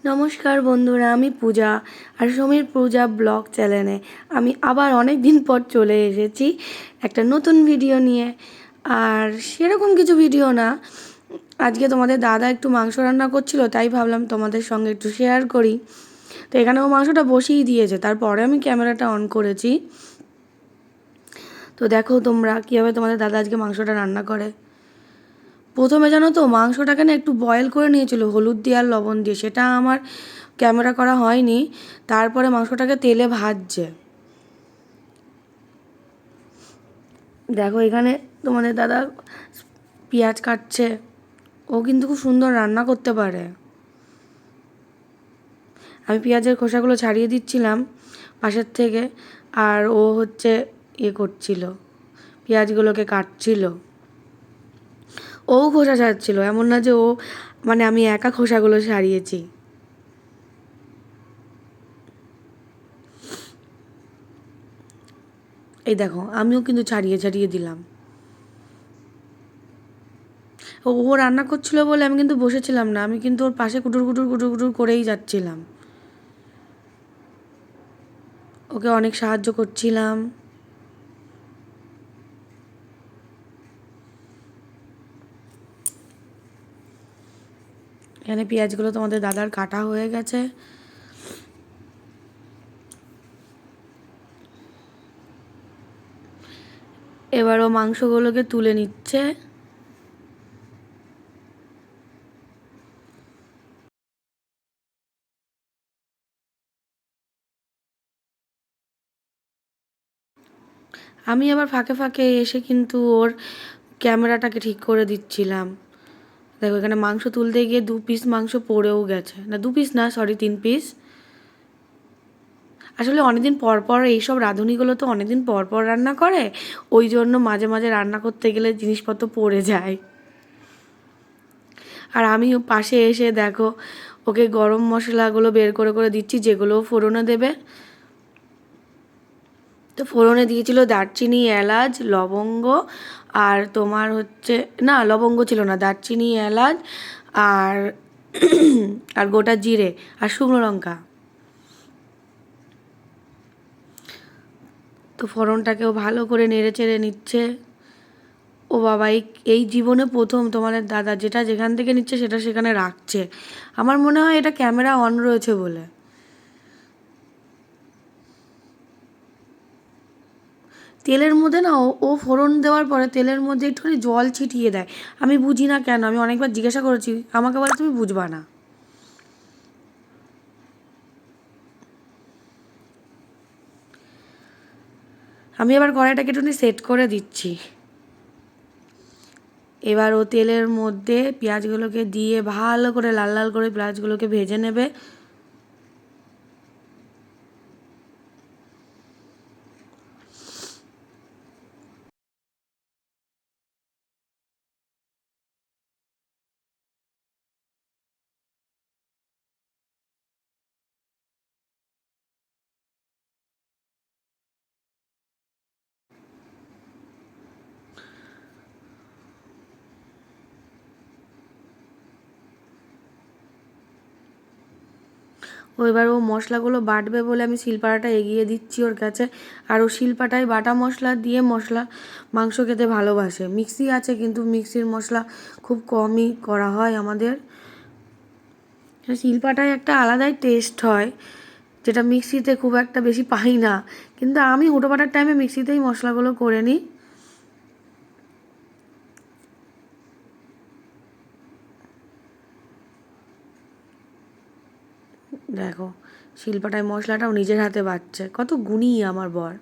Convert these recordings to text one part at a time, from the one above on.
নমস্কার বন্ধুরা, আমি পূজা আর সমীর পূজা ব্লগ চ্যানেলে আমি আবার অনেক দিন পর চলে এসেছি একটা নতুন ভিডিও নিয়ে। আর সেরকম কিছু ভিডিও না, আজকে তোমাদের দাদা একটু মাংস রান্না করছিল, তাই ভাবলাম তোমাদের সঙ্গে একটু শেয়ার করি। তো এখানে ও মাংসটা বসিয়ে দিয়েছে, তারপরে আমি ক্যামেরাটা অন করেছি। তো দেখো তোমরা কীভাবে তোমাদের দাদা আজকে মাংসটা রান্না করে। প্রথমে জানো তো মাংসটাকে না একটু বয়েল করে নিয়েছিল হলুদ দিয়ে আর লবণ দিয়ে, সেটা আমার ক্যামেরা করা হয়নি। তারপরে মাংসটাকে তেলে ভাজছে। দেখো এখানে তোমাদের দাদা পেঁয়াজ কাটছে। ও কিন্তু খুব সুন্দর রান্না করতে পারে। আমি পেঁয়াজের খোসাগুলো ছাড়িয়ে দিচ্ছিলাম পাশের থেকে, আর ও হচ্ছে করছিল, পেঁয়াজগুলোকে কাটছিল। ও খোসা ছাড়ছিল, এমন না যে ও মানে আমি একা খোসাগুলো ছাড়িয়েছি। এই দেখো আমিও কিন্তু ছাড়িয়ে ছাড়িয়ে দিলাম। ও রান্না করছিল বলে আমি কিন্তু বসেছিলাম না, আমি কিন্তু ওর পাশে কুটুর কুটুর কুটুর কুটুর করেই যাচ্ছিলাম, ওকে অনেক সাহায্য করছিলাম। এখানে পেঁয়াজগুলো তোমাদের দাদার কাটা হয়ে গেছে। এবার ও মাংসগুলোকে তুলে নিচ্ছে। আমি আবার ফাঁকে ফাঁকে এসে কিন্তু ওর ক্যামেরাটাকে ঠিক করে দিচ্ছিলাম। দেখো এখানে মাংস তুলতে গিয়ে 2 পিস মাংস পড়েও গেছে, না 2 পিস না, সরি 3 পিস। আসলে অনেকদিন পর পর এইসব রাঁধুনিগুলো তো অনেকদিন পর পর রান্না করে, ওই জন্য মাঝে মাঝে রান্না করতে গেলে জিনিসপত্র পড়ে যায়। আর আমি পাশে এসে দেখো ওকে গরম মশলাগুলো বের করে করে দিচ্ছি, যেগুলো ফোড়নে দেবে। তো ফোড়নে দিয়েছিল দারচিনি, এলাচ, লবঙ্গ, আর তোমার হচ্ছে না লবঙ্গ ছিল না, দারচিনি, এলাচ আর আর গোটা জিরে আর শুকনো লঙ্কা। তো ফোড়নটাকেও ভালো করে নেড়ে চেড়ে নিচ্ছে। ও বাবা, এই জীবনে প্রথম তোমাদের দাদা যেটা যেখান থেকে নিচ্ছে সেটা সেখানে রাখছে। আমার মনে হয় এটা ক্যামেরা অন রয়েছে বলে। তেলের মধ্যে না ও ফোড়ন দেওয়ার পরে তেলের মধ্যে একটুখানি জল ছিটিয়ে দেয়। আমি বুঝি না কেন, আমি অনেকবার জিজ্ঞাসা করেছি, আমাকে বলে তুমি বুঝবা না। আমি এবার কড়াইটাকে একটুখানি সেট করে দিচ্ছি। এবার ও তেলের মধ্যে পেঁয়াজগুলোকে দিয়ে ভালো করে লাল লাল করে পেঁয়াজগুলোকে ভেজে নেবে। এবার ও মশলাগুলো বাটবে বলে আমি শিলপাটাটা এগিয়ে দিচ্ছি ওর কাছে। আর ও শিলপাটায় বাটা মশলা দিয়ে মাংস খেতে ভালোবাসে। মিক্সি আছে কিন্তু মিক্সির মশলা খুব কমই করা হয় আমাদের। শিলপাটায় একটা আলাদাই টেস্ট হয়, যেটা মিক্সিতে খুব একটা বেশি পাই না। কিন্তু আমি হুটোপাটার টাইমে মিক্সিতেই মশলাগুলো করে নিই। দেখো শিলপাটায় মশলাটাও নিজের হাতে বাটছে, কত গুণী আমার বর।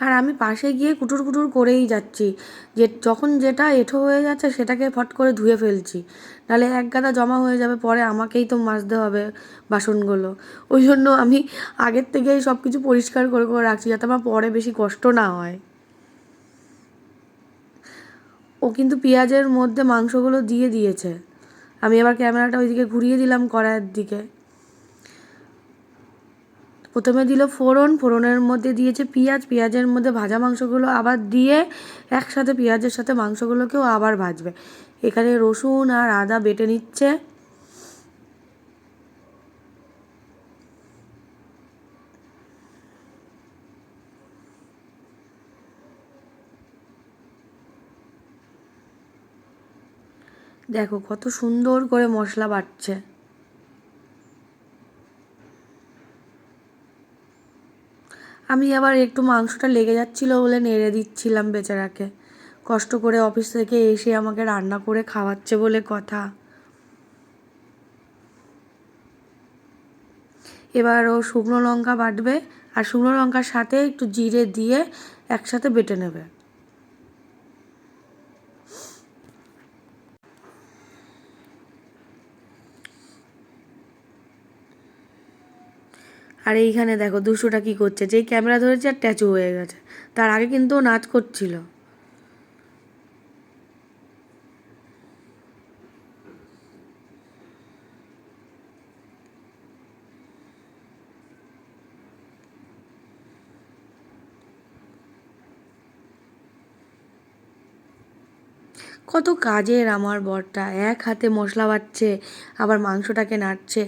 আর আমি পাশে গিয়ে কুটুর কুটুর করেই যাচ্ছি, যে যখন যেটা এঁঠো হয়ে যাচ্ছে সেটাকে ফট করে ধুয়ে ফেলছি, নাহলে এক গাদা জমা হয়ে যাবে, পরে আমাকেই তো মাজতে হবে বাসনগুলো। ওই জন্য আমি আগের থেকেই সব কিছু পরিষ্কার করে করে রাখছি, যাতে আমার পরে বেশি কষ্ট না হয়। ও কিন্তু পেঁয়াজের মধ্যে মাংসগুলো দিয়ে দিয়েছে। আমি এবার ক্যামেরাটা ওইদিকে ঘুরিয়ে দিলাম কড়াইয়ের দিকে। প্রথমে দিল ফোড়ন, ফোড়নের মধ্যে দিয়েছে পেঁয়াজ, পেঁয়াজের মধ্যে ভাজা মাংসগুলো আবার দিয়ে একসাথে পেঁয়াজের সাথে মাংসগুলোকেও আবার ভাজবে। এখানে রসুন আর আদা বেটে নিচ্ছে। দেখো কত সুন্দর করে মশলা বাটছে। আমি আবার একটু মাংসটা লেগে যাচ্ছিলো বলে নেড়ে দিচ্ছিলাম বেচারাকে। কষ্ট করে অফিস থেকে এসে আমাকে রান্না করে খাওয়াচ্ছে বলে কথা। এবার ও শুকনো লঙ্কা বাটবে, আর শুকনো লঙ্কার সাথে একটু জিরে দিয়ে একসাথে বেটে নেবে। আর এইখানে দেখো দুশোটা কী করছে, যেই ক্যামেরা ধরেছে আর ট্যাচু হয়ে গেছে। তার আগে কিন্তু ও নাচ করছিল। কত কাজের আমার বরটা, এক হাতে মশলা বাটছে আবার মাংসটাকে নাড়ছে।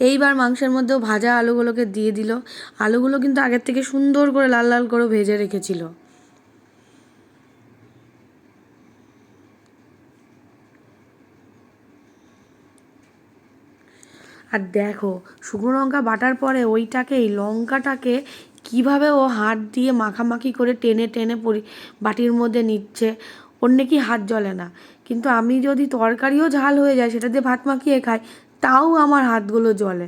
এইবার মাংসের মধ্যেও ভাজা আলুগুলোকে দিয়ে দিল। আলুগুলো কিন্তু আগের থেকে সুন্দর করে লাল লাল করে ভেজে রেখেছিল। আর দেখো শুকনো লঙ্কা বাটার পরে ওইটাকেই লঙ্কাটাকে কিভাবে ও হাত দিয়ে মাখামাখি করে টেনে টেনে বাটির মধ্যে নিচ্ছে। ওর নাকি হাত জ্বলে না, কিন্তু আমি যদি তরকারিও ঝাল হয়ে যায় সেটা দিয়ে ভাত মাখিয়ে খাই, তাও আমার হাতগুলো জ্বলে।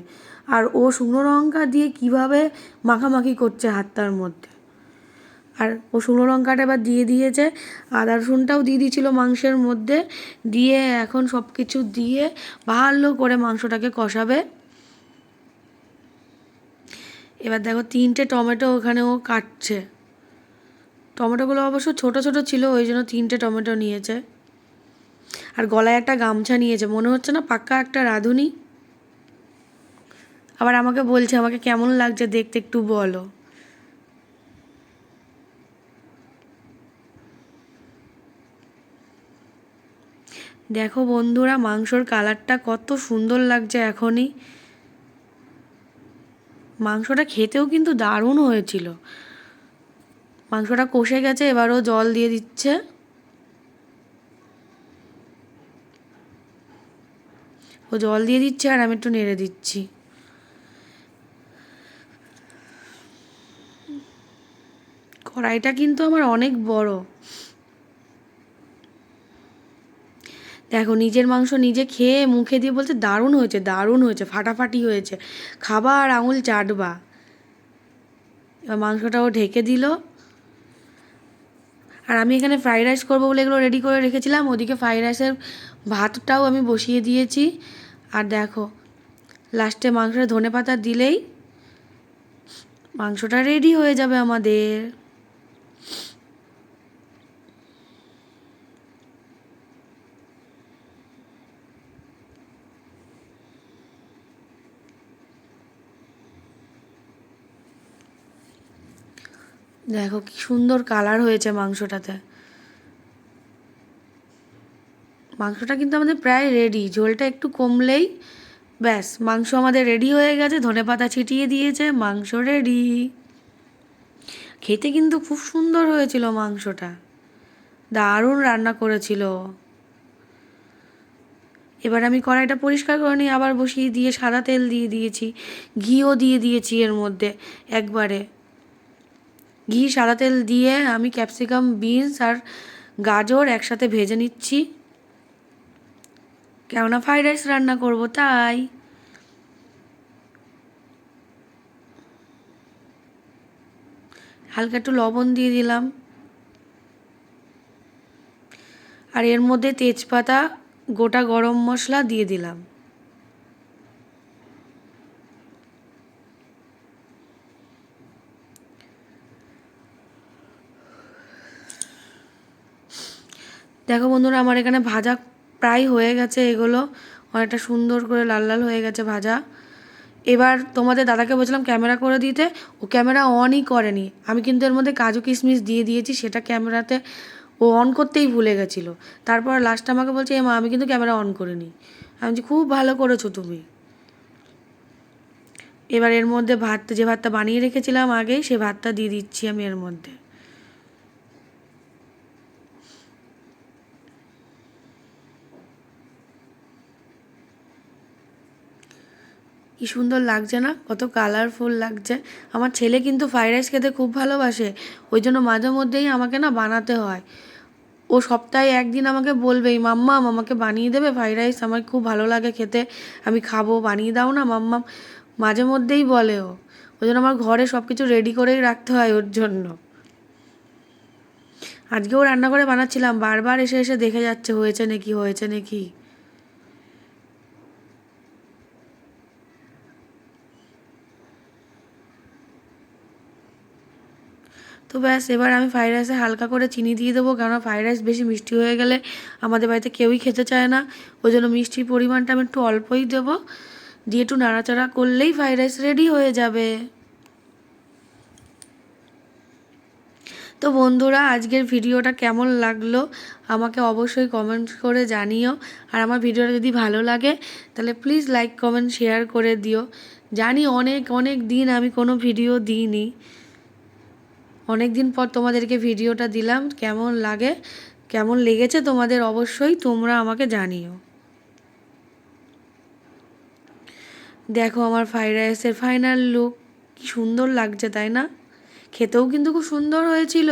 আর ও শুকনো লঙ্কা দিয়ে কিভাবে মাখামাখি করছে হাতটার মধ্যে। আর ও শুকনো লঙ্কাটা এবার দিয়ে দিয়েছে, আদা রসুনটাও দিয়ে দিয়েছিলো মাংসের মধ্যে। দিয়ে এখন সব কিছু দিয়ে ভালো করে মাংসটাকে কষাবে। এবার দেখো 3টে টমেটো ওখানে ও কাটছে। টমেটোগুলো অবশ্য ছোট ছোট ছিল, ওই জন্য 3টে টমেটো নিয়েছে। আর গলায় একটা গামছা নিয়েছে, মনে হচ্ছে না পাক্কা একটা রাঁধুনি। আবার আমাকে বলছে আমাকে কেমন লাগছে দেখতে একটু বলো। দেখো বন্ধুরা মাংসর কালারটা কত সুন্দর লাগছে এখনই। মাংসটা খেতেও কিন্তু দারুণ হয়েছিল। মাংসটা কষে গেছে, এবারও জল দিয়ে দিচ্ছে। ও জল দিয়ে দিচ্ছে আর আমি একটু নেড়ে দিচ্ছি। কড়াইটা কিন্তু আমার অনেক বড়। দেখো নিজের মাংস নিজে খেয়ে মুখে দিয়ে বলছে দারুণ হয়েছে, দারুণ হয়েছে, ফাটাফাটি হয়েছে, খাবা আর আঙুল চাটবা। এবার মাংসটাও ঢেকে দিল। আর আমি এখানে ফ্রাইড রাইস করবো বলে এগুলো রেডি করে রেখেছিলাম। ওদিকে ফ্রাইড রাইসের ভাতটাও আমি বসিয়ে দিয়েছি। আর দেখো লাস্টে মাংসটা ধনেপাতা দিলেই মাংসটা রেডি হয়ে যাবে আমাদের। দেখো কি সুন্দর কালার হয়েছে মাংসটাতে। মাংসটা কিন্তু আমাদের প্রায় রেডি, ঝোলটা একটু কমলেই ব্যাস মাংস আমাদের রেডি হয়ে গেছে। ধনেপাতা ছিটিয়ে দিয়েছে, মাংস রেডি। খেতে কিন্তু খুব সুন্দর হয়েছিল মাংসটা, দারুণ রান্না করেছিল। এবার আমি কড়াইটা পরিষ্কার করে নিয়ে আবার বসিয়ে দিয়ে সাদা তেল দিয়ে দিয়েছি, ঘিও দিয়ে দিয়েছি এর মধ্যে একবারে। ঘি সাদা তেল দিয়ে আমি ক্যাপসিকাম, বিনস আর গাজর একসাথে ভেজে নিচ্ছি, কেননা ফ্রাইড রাইস রান্না করব তাই। হালকা একটু লবণ দিয়ে দিলাম। আর এর মধ্যে তেজপাতা, গোটা গরম মশলা দিয়ে দিলাম। দেখো বন্ধুরা আমার এখানে ভাজা প্রায় হয়ে গেছে, এগুলো অনেকটা সুন্দর করে লাল লাল হয়ে গেছে ভাজা। এবার তোমাদের দাদাকে বলছিলাম ক্যামেরা করে দিতে, ও ক্যামেরা অনই করেনি। আমি কিন্তু এর মধ্যে কাজু কিশমিশ দিয়ে দিয়েছি, সেটা ক্যামেরাতে ও অন করতেই ভুলে গেছিলো। তারপর লাস্টে আমাকে বলছে মা আমি কিন্তু ক্যামেরা অন করিনি। আমি বলছি খুব ভালো করেছো তুমি। এবার এর মধ্যে যে ভাতটা বানিয়ে রেখেছিলাম আগেই, সে ভাতটা দিয়ে দিচ্ছি আমি এর মধ্যে। কি সুন্দর লাগছে না, কত কালারফুল লাগছে। আমার ছেলে কিন্তু ফ্রাইড রাইস খেতে খুব ভালোবাসে, ওই জন্য মাঝে মধ্যেই আমাকে না বানাতে হয়। ও সপ্তাহে একদিন আমাকে বলবেই মাম্মাম আমাকে বানিয়ে দেবে ফ্রাইড রাইস, আমার খুব ভালো লাগে খেতে, আমি খাবো, বানিয়ে দাও না মাম্মাম। মাঝে মধ্যেই বলে ও। ওই জন্য আমার ঘরে সব কিছু রেডি করেই রাখতে হয় ওর জন্য। আজকেও রান্নাঘরে বানাচ্ছিলাম, বারবার এসে এসে দেখে যাচ্ছে হয়েছে নাকি হয়েছে নাকি। তো ব্যাস, এবার আমি ফ্রাইড রাইসে হালকা করে চিনি দিয়ে দেবো, কেননা ফ্রাইড রাইস বেশি মিষ্টি হয়ে গেলে আমাদের বাড়িতে কেউই খেতে চায় না। ওই জন্য মিষ্টির পরিমাণটা আমি একটু অল্পই দেবো, দিয়ে একটু নাড়াচাড়া করলেই ফ্রাইড রাইস রেডি হয়ে যাবে। তো বন্ধুরা, আজকের ভিডিওটা কেমন লাগলো আমাকে অবশ্যই কমেন্ট করে জানিও। আর আমার ভিডিওটা যদি ভালো লাগে তাহলে প্লিজ লাইক কমেন্ট শেয়ার করে দিও। জানি অনেক অনেক দিন আমি কোনো ভিডিও দিইনি, অনেক দিন পর তোমাদেরকে ভিডিওটা দিলাম। কেমন লাগে, কেমন লেগেছে তোমাদের অবশ্যই তোমরা আমাকে জানিও। দেখো আমার ফ্রাইড রাইসের ফাইনাল লুক, কি সুন্দর লাগছে তাই না? খেতেও কিন্তু খুব সুন্দর হয়েছিল।